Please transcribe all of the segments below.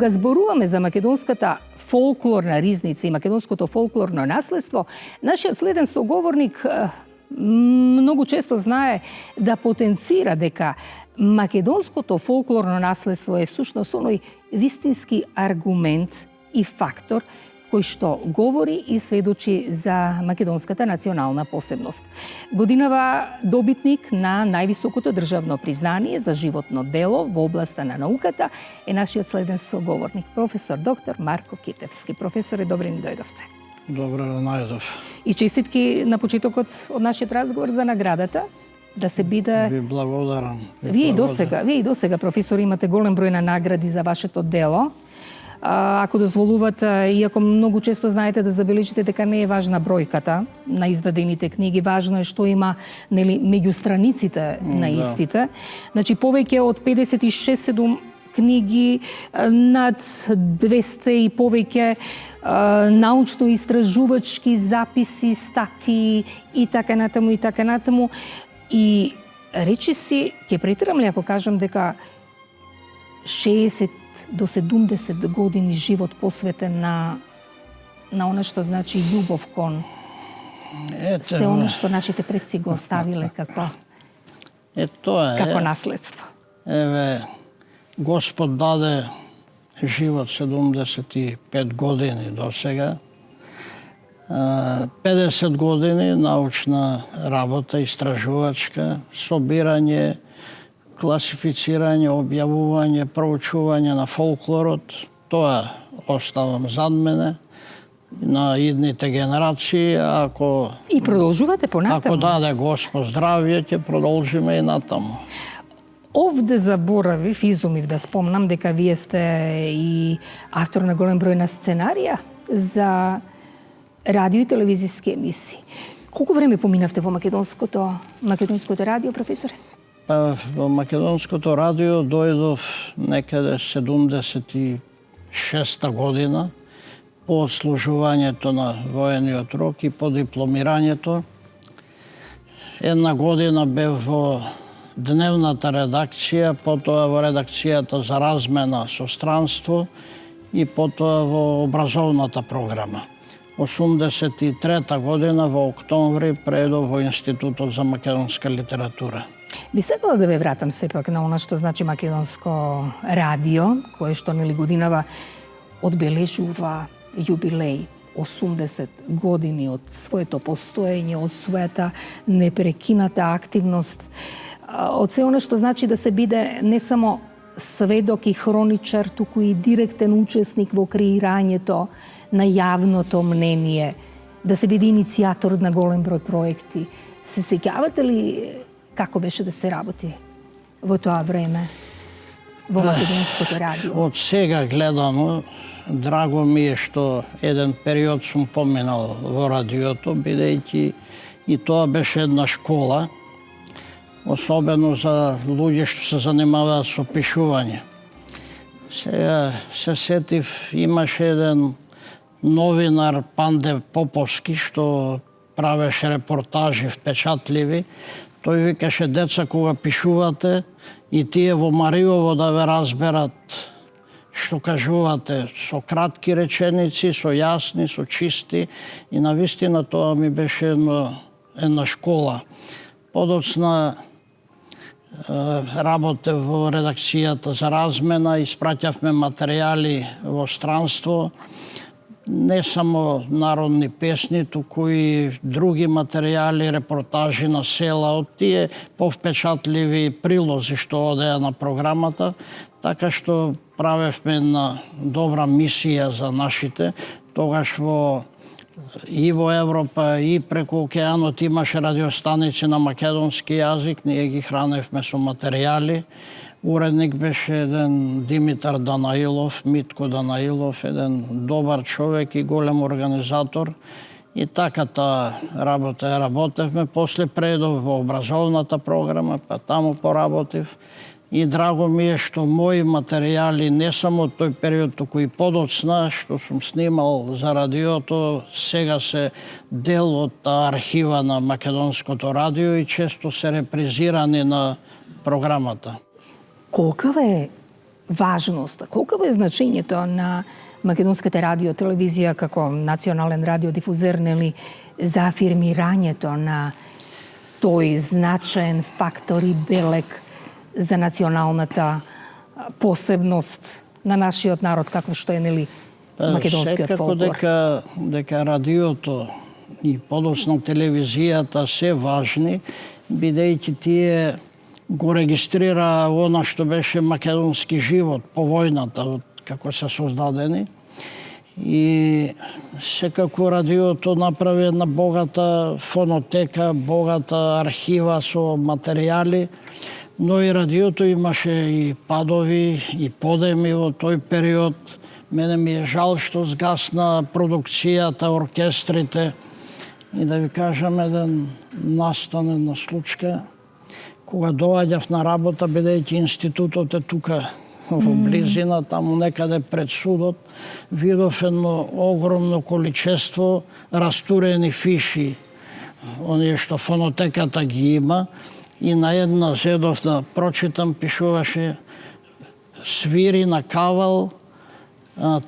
кога зборуваме за македонската фолклорна ризница и македонското фолклорно наследство, нашиот следен соговорник многу често знае да потенцира дека македонското фолклорно наследство е всушност оној вистински аргумент и фактор кој што говори и сведочи за македонската национална посебност. Годинава добитник на највисокото државно признание за животно дело во областа на науката е нашиот следен соговорник, професор доктор Марко Китевски. Професоре, добре ни дојдовте. Добре најдов. И честитки на почетокот од нашиот разговор за наградата. Да се биде... Ви благодарам. Вие и досега, професор, имате голем број на награди за вашето дело. Ако дозволувате, иако многу често знаете да забележите дека не е важна бројката на издадените книги, важно е што има меѓу страниците на истите. Значи, повеќе од 56-7 книги, над 200 и повеќе научно-истражувачки записи, статии и така натаму. И речи си, ќе претерам ли ако кажам дека 60 до 70 години живот посветен на она што значи љубов кон се она што нашите предци го оставиле како наследство. Еве, Господ даде живот 75 години до сега. 50 години научна работа, истражувачка, собирање, класифицирање, објавување, проучување на фолклорот. Тоа оставам зад мене на идните генерации. И продолжувате понатаму. Ако даде Господ здравје, ќе продолжиме и натаму. Овде заборавив, изумив да спомнам дека вие сте и автор на голем број на сценарија за радио и телевизиски емисии. Колку време поминавте во македонското радио, професоре? Во македонското радио дојдов некаде 76-та година по служувањето на воениот рок и по дипломирањето. Една година бев во дневната редакција, потоа во редакцијата за размена со странство и потоа во образовната програма. 83-та година во октомври преедов во Институтот за македонска литература. Би сакала да ве вратам сепак на она што значи македонско радио, кое што годинава одбележува јубилеј 80 години од своето постоење, од својата непрекината активност, од се она што значи да се биде не само сведок и хроничар, туку и директен учесник во креирањето на јавното мнение, да се биде иницијатор на голем број проекти. Се сеќавате ли како беше да се работи во тоа време во македонското радио? Од сега гледано, драго ми е што еден период сум поминал во радиото, бидејќи и тоа беше една школа, особено за луѓе што се занимаваат со пишување. Сега се сетив, имаше еден новинар Панде Поповски што правеше репортажи впечатливи. Тој викаше: деца, кога пишувате и тие во Мариово да ве разберат што кажувате со кратки реченици, со јасни, со чисти. И навистина тоа ми беше една школа. Подоцна работев во редакцијата за размена, испраќавме материјали во странство, не само народни песни, туку и други материјали, репортажи на села, од тие повпечатливи прилози што одеа на програмата, така што правевме една добра мисија за нашите. Тогаш и во Европа, и преку океанот имаше радиостаници на македонски јазик, ние ги храневме со материјали. Уредник беше еден Димитар Данаилов, Митко Данаилов, еден добар човек и голем организатор. И така таа работа ја работевме. После преедов во образовната програма, па таму поработив. И драго ми е што мои материјали, не само од тој период, туку и подоцна, што сум снимал за радиото, сега се дел од архива на македонското радио и често се репризирани на програмата. Колкава е важноста? Колкаво е значењето на македонската радио телевизија како национален радиодифузер, нели, за афирмирањето на тој значаен фактор и белег за националната посебност на нашиот народ, какво што е, нели, македонскиот фолклор? Секако дека радиото и подоцна телевизијата се важни, бидејќи тие го регистрира она што беше македонски живот по војната, како се создадени. И секако радиото направи една богата фонотека, богата архива со материјали, но и радиото имаше и падови, и подеми во тој период. Мене ми е жал што згасна продукцијата, оркестрите. И да ви кажам еден настанен случка, кога доаѓав на работа, бидејќи институтот е тука во близина, таму некаде пред судот, видов едно огромно количество растурени фиши, оние што фонотеката ги има, и на една зедов да прочитам, пишуваше свири на кавал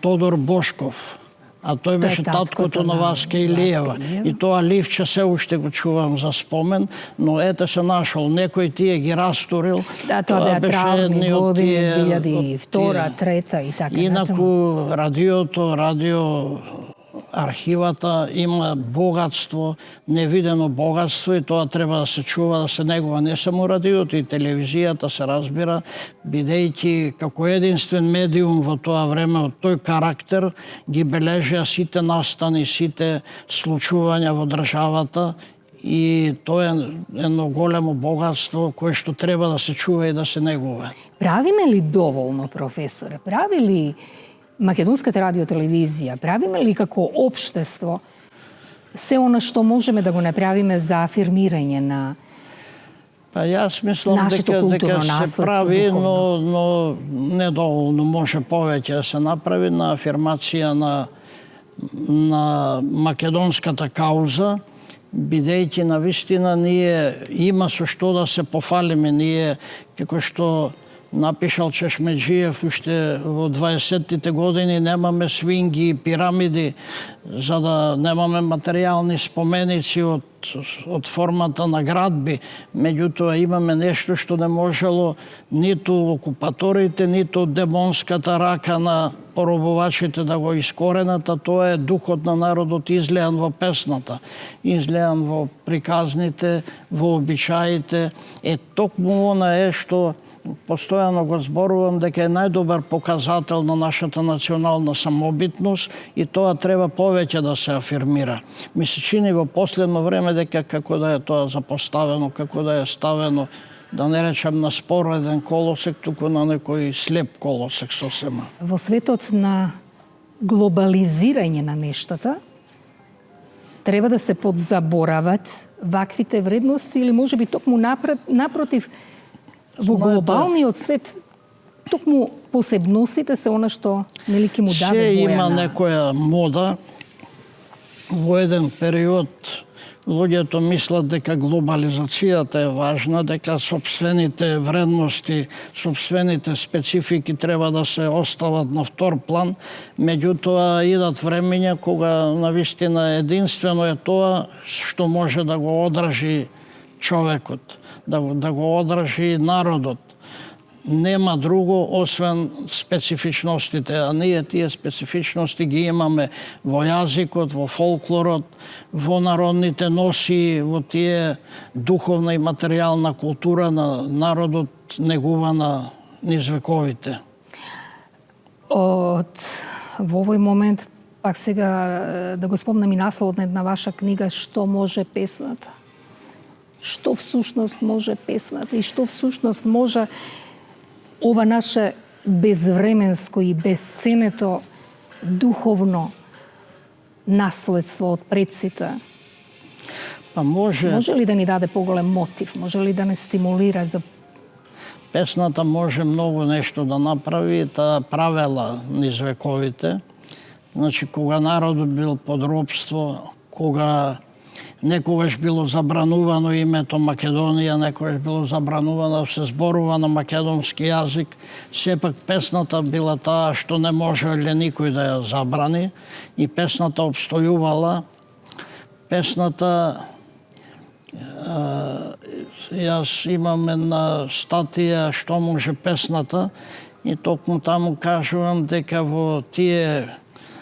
Тодор Бошков. А тој беше таткото на Васка Илиева. И тоа ливче се уште го чувам за спомен, но ете се нашол. Некој тие ги растурил. Да, тоа беше травни години, 2002, 2003 и така. Инаку радио архивата има богатство, невидено богатство, и тоа треба да се чува, да се негува. Не само радиото, и телевизијата се разбира, бидејќи како единствен медиум во тоа време од тој карактер ги бележеа сите настани, сите случувања во државата, и тоа е едно големо богатство кое што треба да се чува и да се негува. Правиме ли доволно, професоре? Прави ли македонската радиотелевизија, правиме ли како општество се она што можеме да го направиме за афирмирање на јас мислам дека се прави, но недоволно, може повеќе да се направи на афирмација на македонската кауза, бидејќи навистина ние има со што да се пофалиме. Ние, како што напишал Чешмеджиев уште во 20-тите години, немаме свинги и пирамиди, за да немаме материјални споменици од формата на градби. Меѓутоа имаме нешто што не можело ниту окупаторите, ниту демонската рака на поробувачите да го искоренат, а тоа е духот на народот излеан во песната, излеан во приказните, во обичаите. Токму она е што постојано го зборувам дека е најдобар показател на нашата национална самобитност, и тоа треба повеќе да се афирмира. Ми се чини во последно време дека како да е тоа запоставено, како да е ставено, да не речам на спореден колосек, туку на некој слеп колосек сосема. Во светот на глобализирање на нештата, треба да се подзаборават ваквите вредности, или можеби токму напротив, во глобалниот свет токму посебностите се она што нелики му даде боја. Се има некоја мода. Во еден период луѓето мислат дека глобализацијата е важна, дека сопствените вредности, сопствените специфики треба да се остават на втор план. Меѓутоа идат времења кога навистина единствено е тоа што може да го одржи човекот, да го одржи народот. Нема друго освен специфичностите, а ние тие специфичности ги имаме во јазикот, во фолклорот, во народните носии, во тие духовна и материјална култура на народот негувана низ вековите. Во овој момент, пак сега да го спомнам и насловот на една ваша книга, Што може песната? Што всушност може песната и што всушност може ова наше безвременско и безценето духовно наследство од предците? Може ли да ни даде поголем мотив? Може ли да не стимулира за... Песната може многу нешто да направи, таа правела низ вековите. Значи, кога народот бил под робство, кога некогаш било забранувано името Македонија, некогаш било забранувано да се зборува на македонски јазик. Сепак песната била таа што не можеле никој да ја забрани и песната обстојувала. Песната, јас имам една статија што може песната и токму таму кажувам дека во тие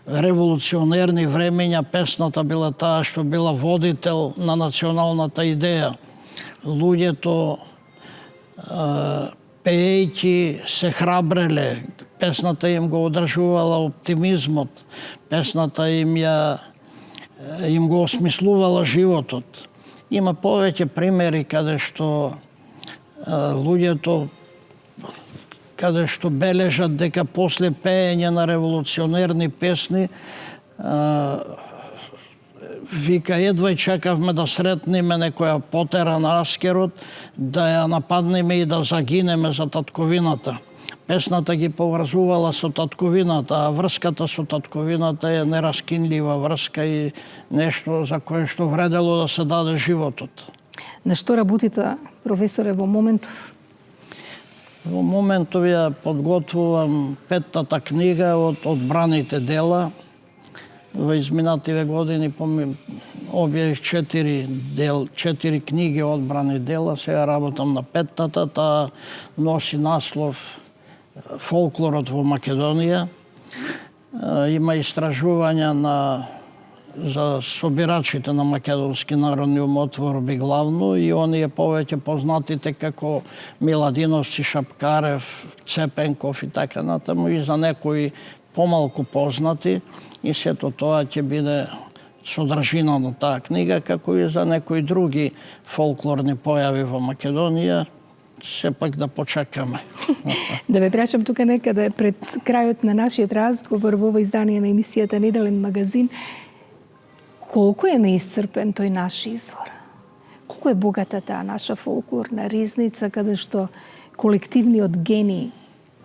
револуционерни времења песната била таа што била водител на националната идеја. Луѓето пеејќи се храбреле, песната им го одржувала оптимизмот, песната им го осмислувала животот. Има повеќе примери каде што луѓето каде што бележат дека после пеење на револуционерни песни вика едвај чекавме да сретнеме некоја потера на аскерот, да ја нападнеме и да загинеме за татковината. Песната ги поврзувала со татковината, а врската со татковината е нераскинлива врска и нешто за кое што вредело да се даде животот. На што работите, професоре, во моментов? Во моментов ја подготвувам 5-тата книга од одбраните дела. Во изминативе години објавив 4 книги одбрани дела, сега работам на 5-тата, таа носи наслов Фолклорот во Македонија. Има истражувања за собирачите на македонски народни умотворби главно и оние повеќе познатите како Миладиновци, Шапкарев, Цепенков и така натаму, и за некои помалку познати, и сето тоа ќе биде содржина на таа книга, како и за некои други фолклорни појави во Македонија. Сепак да почекаме. Да ве прашам тука некаде пред крајот на нашиот разговор во ова издание на емисијата Неделен магазин, колку е неисцрпен тој наш извор? Колку е богата таа наша фолклорна ризница, каде што колективниот гени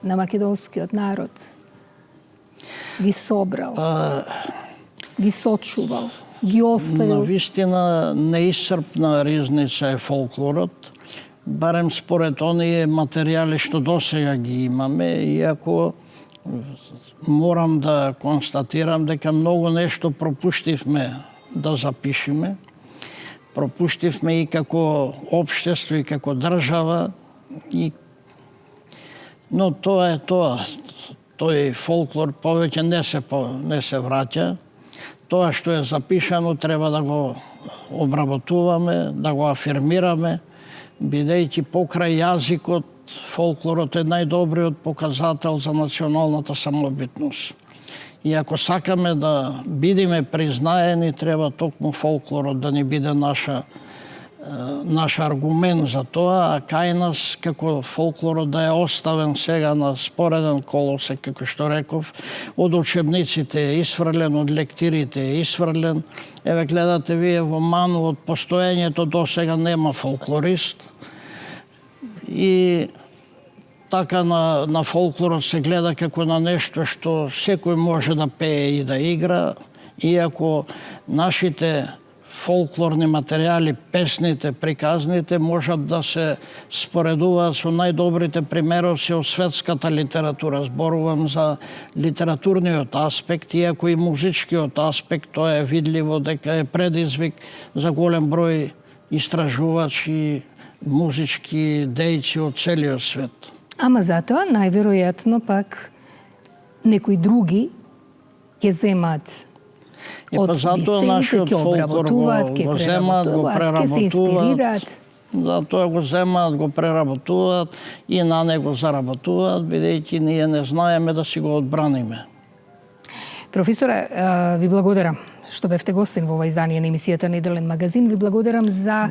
на македонскиот народ ги собрал, ги сочувал, ги оставил? Навистина неисцрпна ризница е фолклорот, барем според оние материјали што досега ги имаме, иако морам да констатирам дека многу нешто пропуштивме да запишеме. Пропуштивме и како општество, и како држава, но тоа е тоа. Тој фолклор повеќе не се враќа. Тоа што е запишано треба да го обработуваме, да го афирмираме, бидејќи покрај јазикот фолклорот е најдобриот показател за националната самобитност. И ако сакаме да бидеме признаени, треба токму фолклорот да ни биде наш аргумент за тоа, а кај нас како фолклорот да е оставен сега на спореден колосек, како што реков, од учебниците е исфрлен, од лектирите е исфрлен. Еве гледате вие во ману од постоењето до сега нема фолклорист. И така на фолклорот се гледа како на нешто што секој може да пее и да игра, иако нашите фолклорни материјали, песните, приказните можат да се споредуваат со најдобрите примероци од светската литература. Зборувам за литературниот аспект, иако и музичкиот аспект, тоа е видливо дека е предизвик за голем број истражувачи, музички дејци од целиот свет. Ама затоа, најверојатно пак, некои други ќе земат од песните, ќе обработуваат, ќе преработуваат, ќе се инспирираат. Затоа го земаат, го преработуваат и на него заработуваат, бидејќи ние не знаеме да си го одбраниме. Професоре, ви благодарам што бевте гостин во ова издание на емисијата Неделен магазин. Ви благодарам за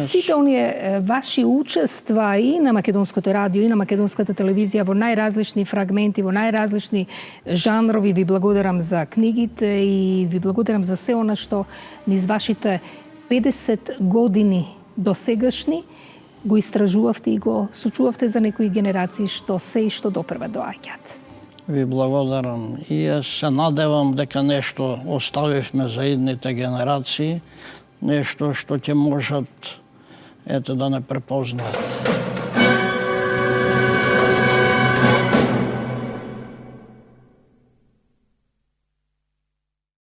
сите оние ваши учества и на Македонското радио, и на Македонската телевизија во најразлични фрагменти, во најразлични жанрови. Ви благодарам за книгите и ви благодарам за се она што низ вашите 50 години досегашни го истражувавте и го сочувавте за некои генерации што се и што допрва доаѓаат. Ви благодарам. И јас се надевам дека нешто оставивме за идните генерации. нешто што ќе можат да не препознаат.